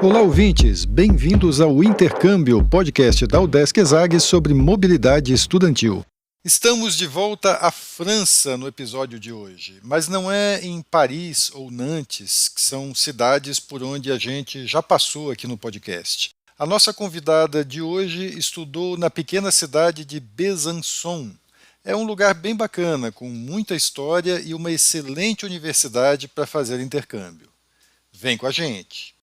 Olá, ouvintes! Bem-vindos ao Intercâmbio, podcast da UDESC ESAG sobre mobilidade estudantil. Estamos de volta à França no episódio de hoje, mas não é em Paris ou Nantes, que são cidades por onde a gente já passou aqui no podcast. A nossa convidada de hoje estudou na pequena cidade de Besançon. É um lugar bem bacana, com muita história e uma excelente universidade para fazer intercâmbio. Vem com a gente!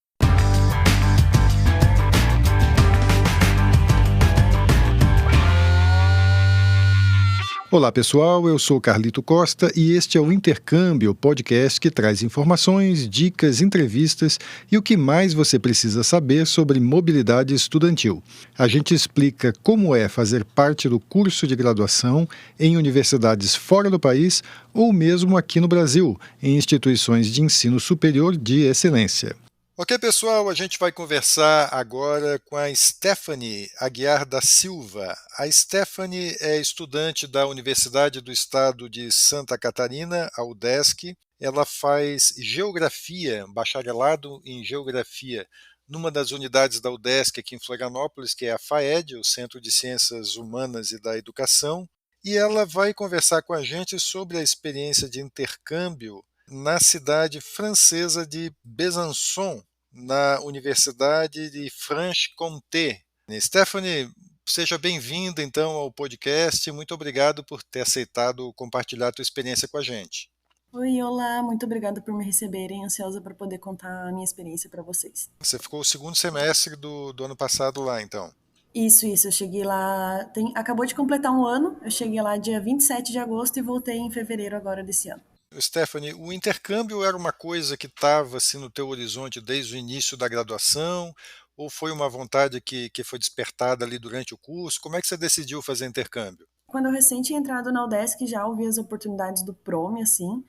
Olá pessoal, eu sou Carlito Costa e este é o Intercâmbio, podcast que traz informações, dicas, entrevistas e o que mais você precisa saber sobre mobilidade estudantil. A gente explica como é fazer parte do curso de graduação em universidades fora do país ou mesmo aqui no Brasil, em instituições de ensino superior de excelência. Ok, pessoal, a gente vai conversar agora com a Stephanie Aguiar da Silva. A Stephanie é estudante da Universidade do Estado de Santa Catarina, a UDESC. Ela faz Geografia, bacharelado em Geografia, numa das unidades da UDESC aqui em Florianópolis, que é a FAED, o Centro de Ciências Humanas e da Educação. E ela vai conversar com a gente sobre a experiência de intercâmbio na cidade francesa de Besançon, na Universidade de Franche-Comté. Stephanie, seja bem-vinda então ao podcast. Muito obrigado por ter aceitado compartilhar a tua experiência com a gente. Oi, olá, muito obrigada por me receberem, ansiosa para poder contar a minha experiência para vocês. Você ficou o segundo semestre do ano passado lá, então? Isso, eu cheguei lá, acabou de completar um ano, eu cheguei lá dia 27 de agosto e voltei em fevereiro agora desse ano. Stephanie, o intercâmbio era uma coisa que estava assim, no teu horizonte desde o início da graduação, ou foi uma vontade que foi despertada ali durante o curso? Como é que você decidiu fazer intercâmbio? Quando eu recém tinha entrado na UDESC, já ouvi as oportunidades do PROME, assim,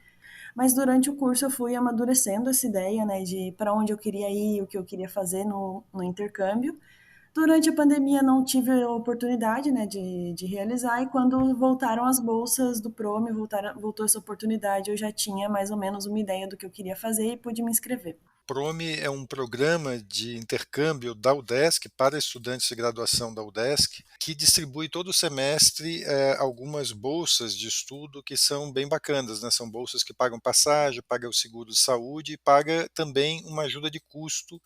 mas durante o curso eu fui amadurecendo essa ideia, né, de para onde eu queria ir, o que eu queria fazer no intercâmbio. Durante a pandemia não tive a oportunidade, né, de realizar, e quando voltaram as bolsas do PROME, voltou essa oportunidade, eu já tinha mais ou menos uma ideia do que eu queria fazer e pude me inscrever. PROME é um programa de intercâmbio da UDESC para estudantes de graduação da UDESC, que distribui todo semestre algumas bolsas de estudo que são bem bacanas, né? São bolsas que pagam passagem, pagam o seguro de saúde e paga também uma ajuda de custo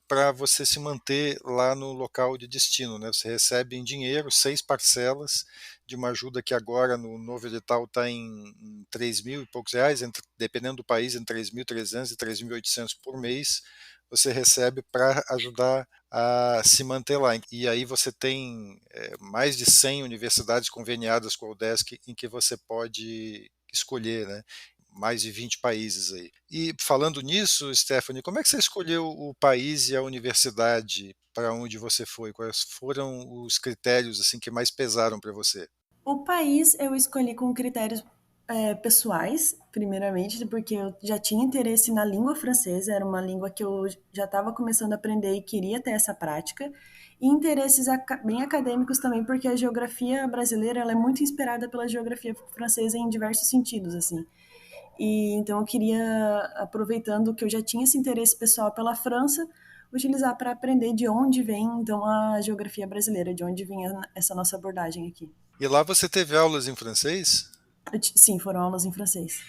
para você se manter lá no local de destino, né? Você recebe em dinheiro 6 parcelas de uma ajuda que agora no novo edital está em 3 mil e poucos reais, dependendo do país, em 3.300 e 3.800 por mês, você recebe para ajudar a se manter lá. E aí você tem mais de 100 universidades conveniadas com a UDESC em que você pode escolher, né? Mais de 20 países aí. E falando nisso, Stephanie, como é que você escolheu o país e a universidade para onde você foi? Quais foram os critérios assim que mais pesaram para você? O país eu escolhi com critérios pessoais, primeiramente, porque eu já tinha interesse na língua francesa, era uma língua que eu já estava começando a aprender e queria ter essa prática, e interesses bem acadêmicos também, porque a geografia brasileira ela é muito inspirada pela geografia francesa em diversos sentidos, assim. E então eu queria, aproveitando que eu já tinha esse interesse pessoal pela França, utilizar para aprender de onde vem então a geografia brasileira, de onde vinha essa nossa abordagem aqui. E lá você teve aulas em francês? Sim, foram aulas em francês.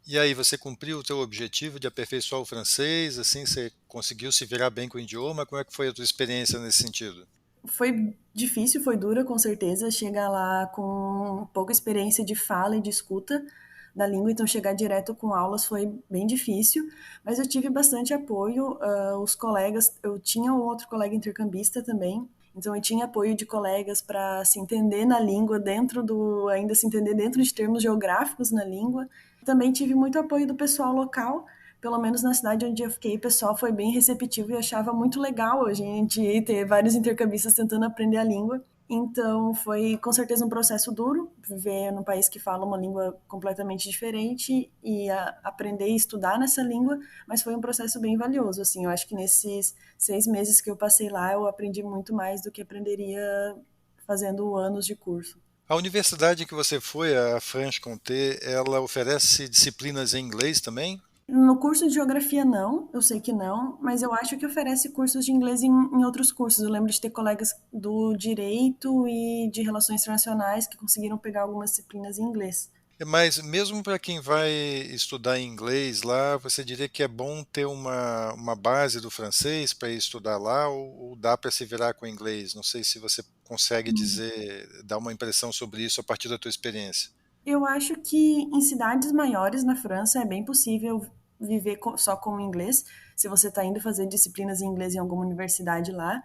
E aí você cumpriu o teu objetivo de aperfeiçoar o francês? Assim, você conseguiu se virar bem com o idioma? Como é que foi a tua experiência nesse sentido? Foi difícil, foi dura, com certeza. Chegar lá com pouca experiência de fala e de escuta da língua, então chegar direto com aulas foi bem difícil, mas eu tive bastante apoio. Os colegas, eu tinha um outro colega intercambista também, então eu tinha apoio de colegas para se entender na língua, ainda se entender dentro de termos geográficos na língua. Também tive muito apoio do pessoal local, pelo menos na cidade onde eu fiquei, o pessoal foi bem receptivo e achava muito legal a gente ter vários intercambistas tentando aprender a língua. Então foi com certeza um processo duro, viver num país que fala uma língua completamente diferente e aprender e estudar nessa língua, mas foi um processo bem valioso, assim, eu acho que nesses 6 meses que eu passei lá, eu aprendi muito mais do que aprenderia fazendo anos de curso. A universidade em que você foi, a Franche-Comté, ela oferece disciplinas em inglês também? No curso de geografia não, eu sei que não, mas eu acho que oferece cursos de inglês em outros cursos. Eu lembro de ter colegas do direito e de relações internacionais que conseguiram pegar algumas disciplinas em inglês. Mas mesmo para quem vai estudar em inglês lá, você diria que é bom ter uma base do francês para ir estudar lá, ou dá para se virar com o inglês? Não sei se você consegue dizer, dar uma impressão sobre isso a partir da tua experiência. Eu acho que em cidades maiores na França é bem possível viver só com o inglês, se você está indo fazer disciplinas em inglês em alguma universidade lá.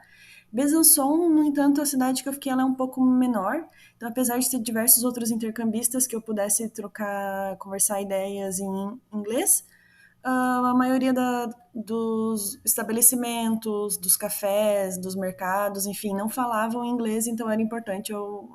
Besançon, no entanto, a cidade que eu fiquei, ela é um pouco menor. Então, apesar de ter diversos outros intercambistas que eu pudesse trocar, conversar ideias em inglês, a maioria dos estabelecimentos, dos cafés, dos mercados, enfim, não falavam inglês, então era importante eu,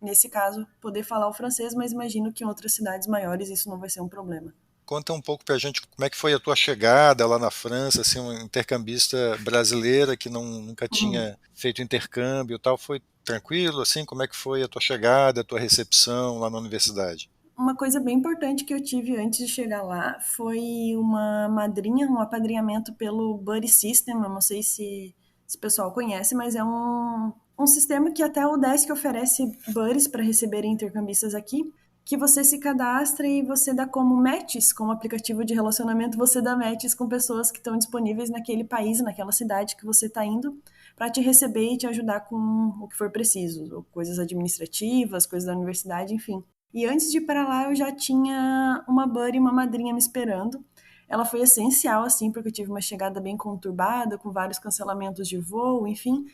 nesse caso, poder falar o francês, mas imagino que em outras cidades maiores isso não vai ser um problema. Conta um pouco para a gente como é que foi a tua chegada lá na França, assim, uma intercambista brasileira que nunca Uhum. tinha feito intercâmbio e tal, foi tranquilo, assim, como é que foi a tua chegada, a tua recepção lá na universidade? Uma coisa bem importante que eu tive antes de chegar lá foi uma madrinha, um apadrinhamento pelo Buddy System. Eu não sei se o pessoal conhece, mas é um sistema que até o Udesc oferece buddies para receberem intercambistas aqui, que você se cadastra e você dá como matches, como aplicativo de relacionamento, você dá matches com pessoas que estão disponíveis naquele país, naquela cidade que você está indo, para te receber e te ajudar com o que for preciso, ou coisas administrativas, coisas da universidade, enfim. E antes de ir para lá, eu já tinha uma buddy, uma madrinha me esperando. Ela foi essencial, assim, porque eu tive uma chegada bem conturbada, com vários cancelamentos de voo, enfim.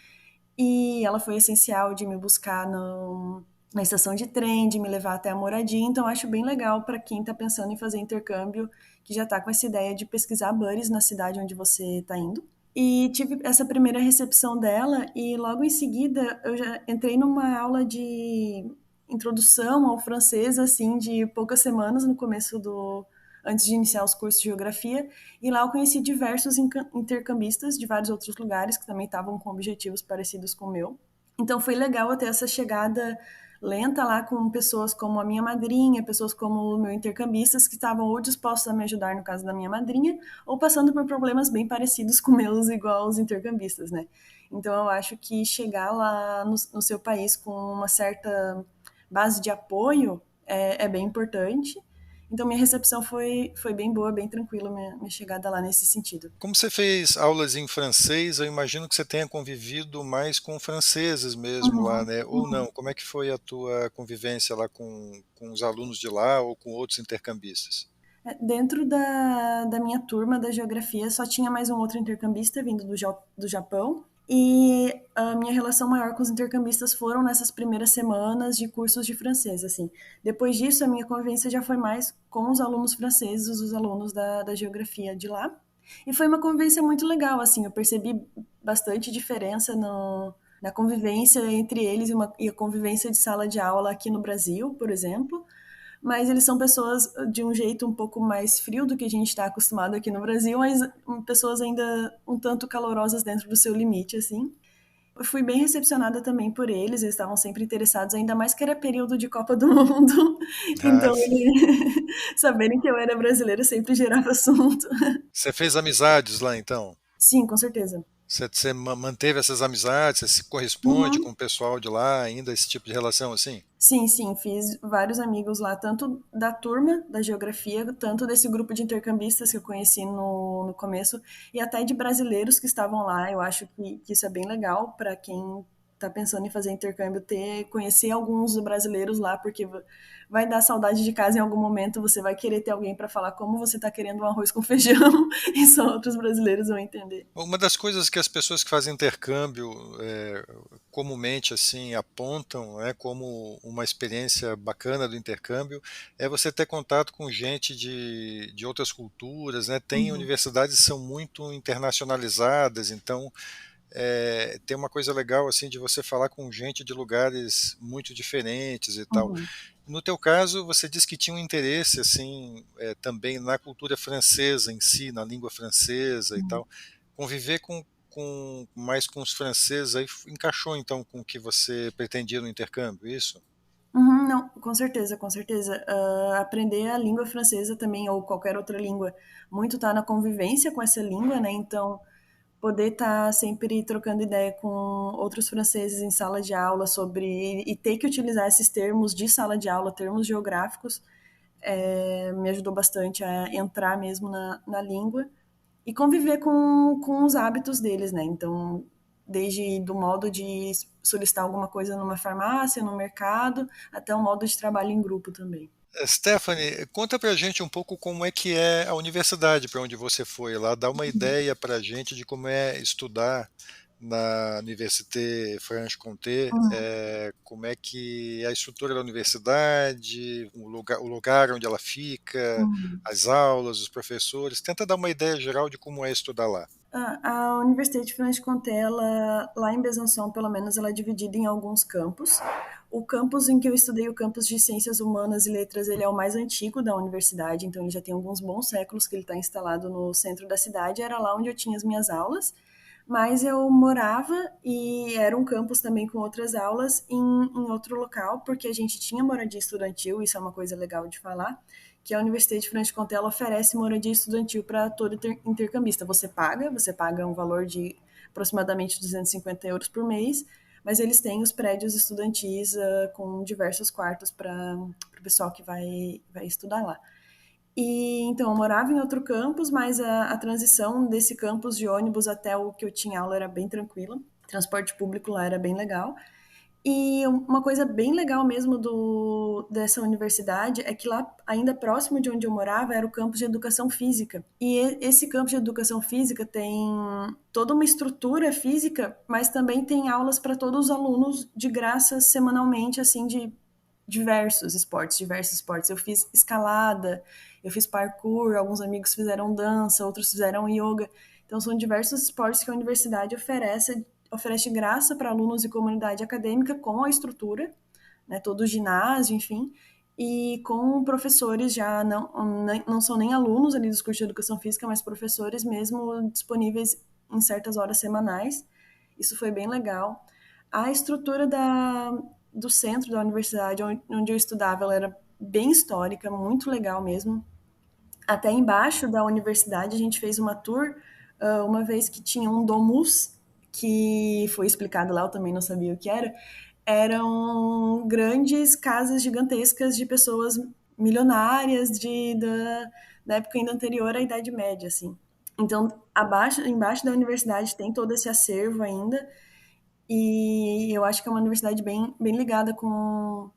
E ela foi essencial de me buscar na estação de trem, de me levar até a moradia. Então, acho bem legal para quem está pensando em fazer intercâmbio, que já está com essa ideia de pesquisar buddies na cidade onde você está indo. E tive essa primeira recepção dela, e logo em seguida eu já entrei numa aula de introdução ao francês, assim, de poucas semanas no começo do. Antes de iniciar os cursos de geografia, e lá eu conheci diversos intercambistas de vários outros lugares que também estavam com objetivos parecidos com o meu. Então foi legal eu ter essa chegada lenta lá com pessoas como a minha madrinha, pessoas como o meu intercambistas que estavam ou dispostos a me ajudar no caso da minha madrinha, ou passando por problemas bem parecidos com meus, igual os intercambistas, né? Então eu acho que chegar lá no seu país com uma certa base de apoio é bem importante. Então minha recepção foi bem boa, bem tranquila, minha chegada lá nesse sentido. Como você fez aulas em francês, eu imagino que você tenha convivido mais com franceses mesmo lá, Uhum, né? Ou uhum. não? Como é que foi a tua convivência lá com os alunos de lá ou com outros intercambistas? Dentro da minha turma da geografia, só tinha mais um outro intercambista vindo do Japão. E a minha relação maior com os intercambistas foram nessas primeiras semanas de cursos de francês, assim. Depois disso, a minha convivência já foi mais com os alunos franceses, os alunos da geografia de lá. E foi uma convivência muito legal, assim. Eu percebi bastante diferença na convivência entre eles e a convivência de sala de aula aqui no Brasil, por exemplo, mas eles são pessoas de um jeito um pouco mais frio do que a gente está acostumado aqui no Brasil, mas pessoas ainda um tanto calorosas dentro do seu limite, assim. Eu fui bem recepcionada também por eles estavam sempre interessados, ainda mais que era período de Copa do Mundo, Ah, então saberem que eu era brasileira sempre gerava assunto. você fez amizades lá então? Sim, com certeza. Você manteve essas amizades? Você se corresponde com Uhum. o pessoal de lá ainda, esse tipo de relação assim? Sim, sim, fiz vários amigos lá, tanto da turma da geografia, tanto desse grupo de intercambistas que eu conheci no começo, e até de brasileiros que estavam lá. Eu acho que isso é bem legal para quem está pensando em fazer intercâmbio, conhecer alguns brasileiros lá, porque vai dar saudade de casa em algum momento, você vai querer ter alguém para falar como você está querendo um arroz com feijão, e só outros brasileiros vão entender. Uma das coisas que as pessoas que fazem intercâmbio comumente assim apontam, né, como uma experiência bacana do intercâmbio é você ter contato com gente de outras culturas, né? Tem Uhum, universidades que são muito internacionalizadas, então tem uma coisa legal assim de você falar com gente de lugares muito diferentes e tal. uhum, No teu caso, você disse que tinha um interesse assim também na cultura francesa em si, na língua francesa e uhum. tal. Conviver mais com os franceses aí encaixou então com o que você pretendia no intercâmbio, isso? Uhum, Não, com certeza, com certeza. Aprender a língua francesa também, ou qualquer outra língua, muito tá na convivência com essa língua, né? Então, poder estar sempre trocando ideia com outros franceses em sala de aula sobre e ter que utilizar esses termos de sala de aula, termos geográficos, me ajudou bastante a entrar mesmo na língua e conviver com os hábitos deles, né? Então, desde do modo de solicitar alguma coisa numa farmácia, no mercado, até o modo de trabalho em grupo também. Stephanie, conta pra gente um pouco como é que é a universidade para onde você foi lá, dá uma ideia pra gente de como é estudar na Université Franche-Comté, Hum, como é que é a estrutura da universidade, o lugar onde ela fica, hum. as aulas, os professores, tenta dar uma ideia geral de como é estudar lá. A Universidade de Franche-Comté, lá em Besançon, pelo menos, ela é dividida em alguns campos. O campus em que eu estudei, o campus de Ciências Humanas e Letras, ele é o mais antigo da universidade, então ele já tem alguns bons séculos que ele está instalado no centro da cidade. Era lá onde eu tinha as minhas aulas, mas eu morava e era um campus também com outras aulas em outro local, porque a gente tinha moradia estudantil, isso é uma coisa legal de falar, que a Universidade de Franche-Comté oferece moradia estudantil para todo intercambista. Você paga um valor de aproximadamente 250 euros por mês, mas eles têm os prédios estudantis com diversos quartos para o pessoal que vai estudar lá. E então eu morava em outro campus, mas a transição desse campus de ônibus até o que eu tinha aula era bem tranquila. O transporte público lá era bem legal. E uma coisa bem legal mesmo dessa universidade é que lá, ainda próximo de onde eu morava, era o campus de educação física. E esse campus de educação física tem toda uma estrutura física, mas também tem aulas para todos os alunos de graça semanalmente, assim, de diversos esportes. Eu fiz escalada, eu fiz parkour, alguns amigos fizeram dança, outros fizeram yoga. Então são diversos esportes que a universidade oferece graça para alunos e comunidade acadêmica com a estrutura, né, todo o ginásio, enfim, e com professores já não são nem alunos ali dos cursos de educação física, mas professores mesmo disponíveis em certas horas semanais. Isso foi bem legal. A estrutura do centro da universidade, onde eu estudava, ela era bem histórica, muito legal mesmo. Até embaixo da universidade a gente fez uma tour, uma vez que tinha um domus, que foi explicado lá, eu também não sabia o que era. Eram grandes casas gigantescas de pessoas milionárias da época ainda anterior à Idade Média, assim. Então, embaixo da universidade tem todo esse acervo ainda, e eu acho que é uma universidade bem ligada com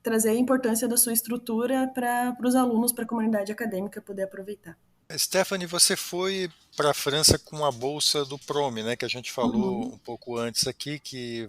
trazer a importância da sua estrutura para os alunos, para a comunidade acadêmica poder aproveitar. Stephanie, você foi para a França com a bolsa do PROME, né, que a gente falou Uhum, um pouco antes aqui, que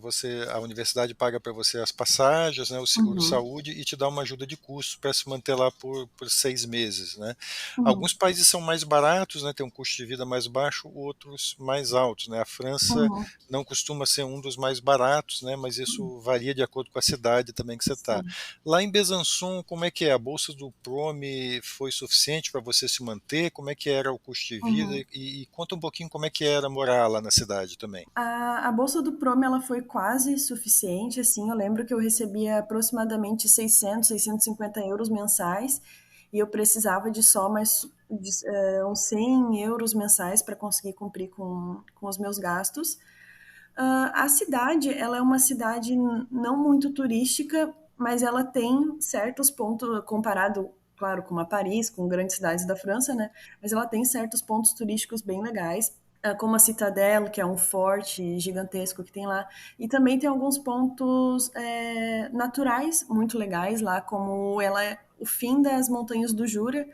a universidade paga para você as passagens, né, o uhum, seguro-saúde e te dá uma ajuda de custo para se manter lá por 6 meses, né? uhum, Alguns países são mais baratos, né, tem um custo de vida mais baixo, outros mais altos, né? A França uhum, não costuma ser um dos mais baratos, né, mas isso varia de acordo com a cidade também que você está. sim. Lá em Besançon, como é que é? A bolsa do PROME foi suficiente para você se manter? Como é que era o custo de vida? Uhum. E conta um pouquinho como é que era morar lá na cidade também. A bolsa do Prome ela foi quase suficiente, assim, eu lembro que eu recebia aproximadamente 650 euros mensais e eu precisava de só mais uns 100 euros mensais para conseguir cumprir com os meus gastos. A cidade, ela é uma cidade não muito turística, mas ela tem certos pontos, comparado, claro, com a Paris, com grandes cidades da França, né? Mas ela tem certos pontos turísticos bem legais, como a Citadelle, que é um forte gigantesco que tem lá. E também tem alguns pontos naturais muito legais lá, como ela é o fim das montanhas do Jura,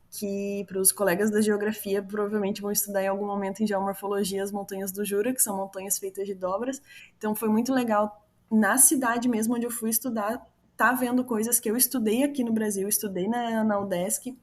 que para os colegas da geografia provavelmente vão estudar em algum momento em geomorfologia as montanhas do Jura, que são montanhas feitas de dobras. Então foi muito legal na cidade mesmo onde eu fui estudar, tá vendo coisas que eu estudei aqui no Brasil, estudei na UDESC.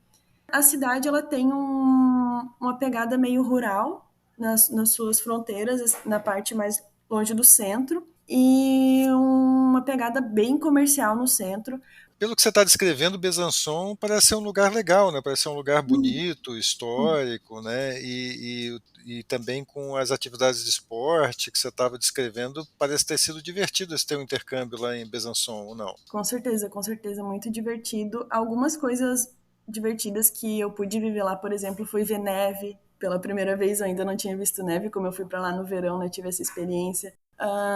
A cidade ela tem uma pegada meio rural nas suas fronteiras, na parte mais longe do centro, e uma pegada bem comercial no centro. Pelo que você está descrevendo, Besançon parece ser um lugar legal, né? Parece ser um lugar Hum, bonito, hum. histórico, né? E também com as atividades de esporte que você estava descrevendo, parece ter sido divertido esse teu intercâmbio lá em Besançon, ou não? Com certeza, muito divertido. Algumas coisas divertidas que eu pude viver lá, por exemplo, foi ver neve. Pela primeira vez eu ainda não tinha visto neve, como eu fui para lá no verão, né, tive essa experiência.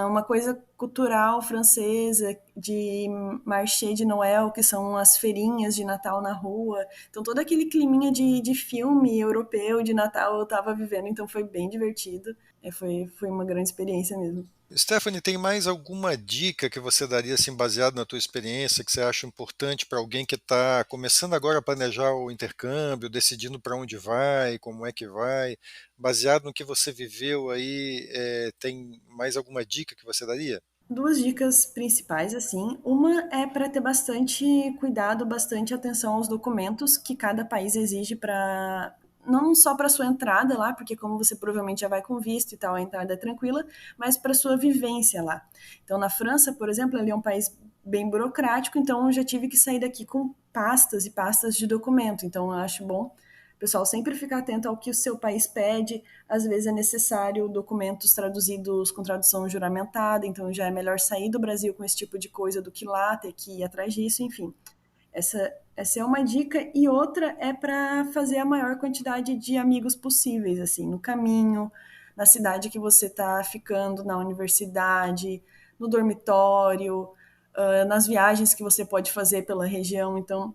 Uma coisa cultural francesa de marché de Noël, que são as feirinhas de Natal na rua. Então todo aquele climinha de filme europeu de Natal eu estava vivendo, então foi bem divertido. Foi uma grande experiência mesmo. Stephanie, tem mais alguma dica que você daria, assim, baseado na tua experiência, que você acha importante para alguém que está começando agora a planejar o intercâmbio, decidindo para onde vai, como é que vai, baseado no que você viveu aí, tem mais alguma dica que você daria? Duas dicas principais, assim. Uma é para ter bastante cuidado, bastante atenção aos documentos que cada país exige para não só para sua entrada lá, porque como você provavelmente já vai com visto e tal, a entrada é tranquila, mas para sua vivência lá. Então, na França, por exemplo, ele é um país bem burocrático, então eu já tive que sair daqui com pastas e pastas de documento. Então, eu acho bom o pessoal sempre ficar atento ao que o seu país pede. Às vezes é necessário documentos traduzidos com tradução juramentada, então já é melhor sair do Brasil com esse tipo de coisa do que lá ter que ir atrás disso, enfim. Essa é uma dica. E outra é para fazer a maior quantidade de amigos possíveis, assim, no caminho, na cidade que você está ficando, na universidade, no dormitório, nas viagens que você pode fazer pela região. Então,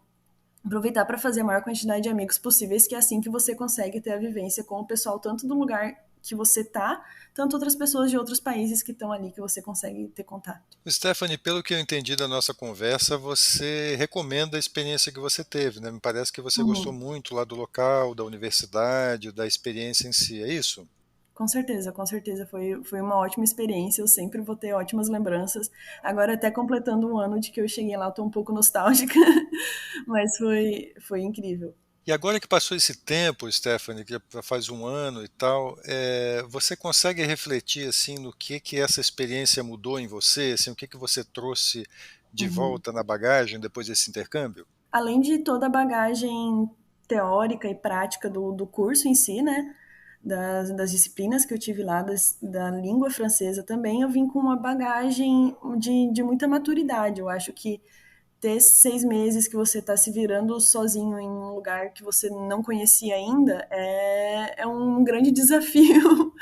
aproveitar para fazer a maior quantidade de amigos possíveis, que é assim que você consegue ter a vivência com o pessoal, tanto do lugar que você tá, tanto outras pessoas de outros países que estão ali que você consegue ter contato. Stephanie, pelo que eu entendi da nossa conversa, você recomenda a experiência que você teve, né? Me parece que você gostou Uhum. muito lá do local, da universidade, da experiência em si, é isso? Com certeza, foi uma ótima experiência, eu sempre vou ter ótimas lembranças. Agora, até completando um ano de que eu cheguei lá, eu tô um pouco nostálgica, mas foi incrível. E agora que passou esse tempo, Stephanie, que já faz um ano e tal, você consegue refletir assim no que essa experiência mudou em você, assim, o que você trouxe de Uhum. volta na bagagem depois desse intercâmbio? Além de toda a bagagem teórica e prática do curso em si, né? Das disciplinas que eu tive lá, da língua francesa também, eu vim com uma bagagem de muita maturidade. Eu acho que ter 6 meses que você está se virando sozinho em um lugar que você não conhecia ainda é um grande desafio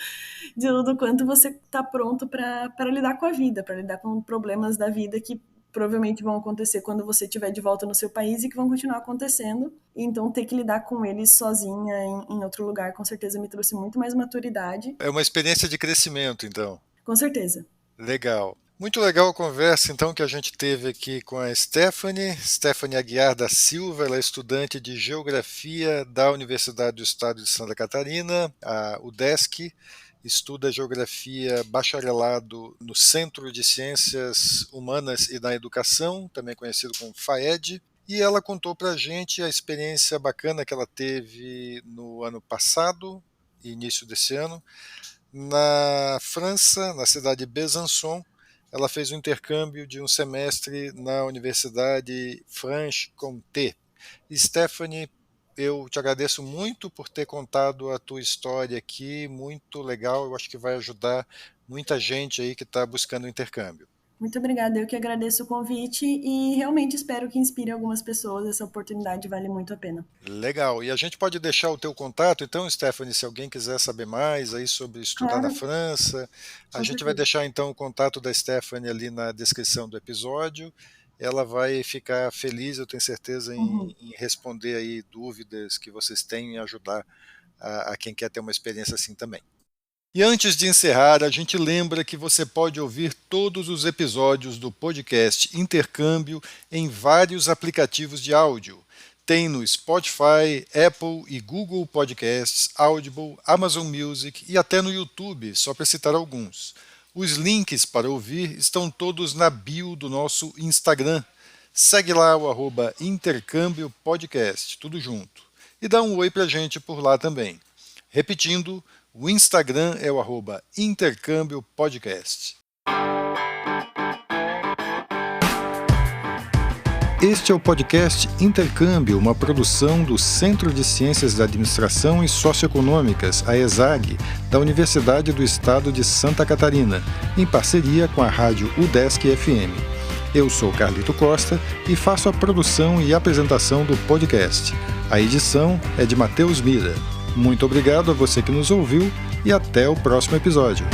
do quanto você está pronto para lidar com a vida, para lidar com problemas da vida que provavelmente vão acontecer quando você estiver de volta no seu país e que vão continuar acontecendo. E então ter que lidar com eles sozinha em outro lugar com certeza me trouxe muito mais maturidade. É uma experiência de crescimento, então. Com certeza. Legal. Muito legal a conversa, então, que a gente teve aqui com a Stephanie Aguiar da Silva, ela é estudante de Geografia da Universidade do Estado de Santa Catarina, a UDESC, estuda Geografia bacharelado no Centro de Ciências Humanas e da Educação, também conhecido como FAED, e ela contou para a gente a experiência bacana que ela teve no ano passado, início desse ano, na França, na cidade de Besançon. Ela fez um intercâmbio de um semestre na Universidade Franche-Comté. Stephanie, eu te agradeço muito por ter contado a tua história aqui, muito legal, eu acho que vai ajudar muita gente aí que está buscando intercâmbio. Muito obrigada, eu que agradeço o convite e realmente espero que inspire algumas pessoas. Essa oportunidade vale muito a pena. Legal. E a gente pode deixar o teu contato, então, Stephanie, se alguém quiser saber mais aí sobre estudar na Claro, França, a com gente vai certeza. deixar então o contato da Stephanie ali na descrição do episódio. Ela vai ficar feliz, eu tenho certeza, Uhum. em responder aí dúvidas que vocês têm e ajudar a quem quer ter uma experiência assim também. E antes de encerrar, a gente lembra que você pode ouvir todos os episódios do podcast Intercâmbio em vários aplicativos de áudio. Tem no Spotify, Apple e Google Podcasts, Audible, Amazon Music e até no YouTube, só para citar alguns. Os links para ouvir estão todos na bio do nosso Instagram. Segue lá o Intercâmbio Podcast, tudo junto. E dá um oi pra gente por lá também. Repetindo, o Instagram é o Intercâmbio Podcast. Este é o podcast Intercâmbio, uma produção do Centro de Ciências da Administração e Socioeconômicas, a ESAG, da Universidade do Estado de Santa Catarina, em parceria com a rádio UDESC FM. Eu sou Carlito Costa e faço a produção e apresentação do podcast. A edição é de Matheus Mira. Muito obrigado a você que nos ouviu e até o próximo episódio.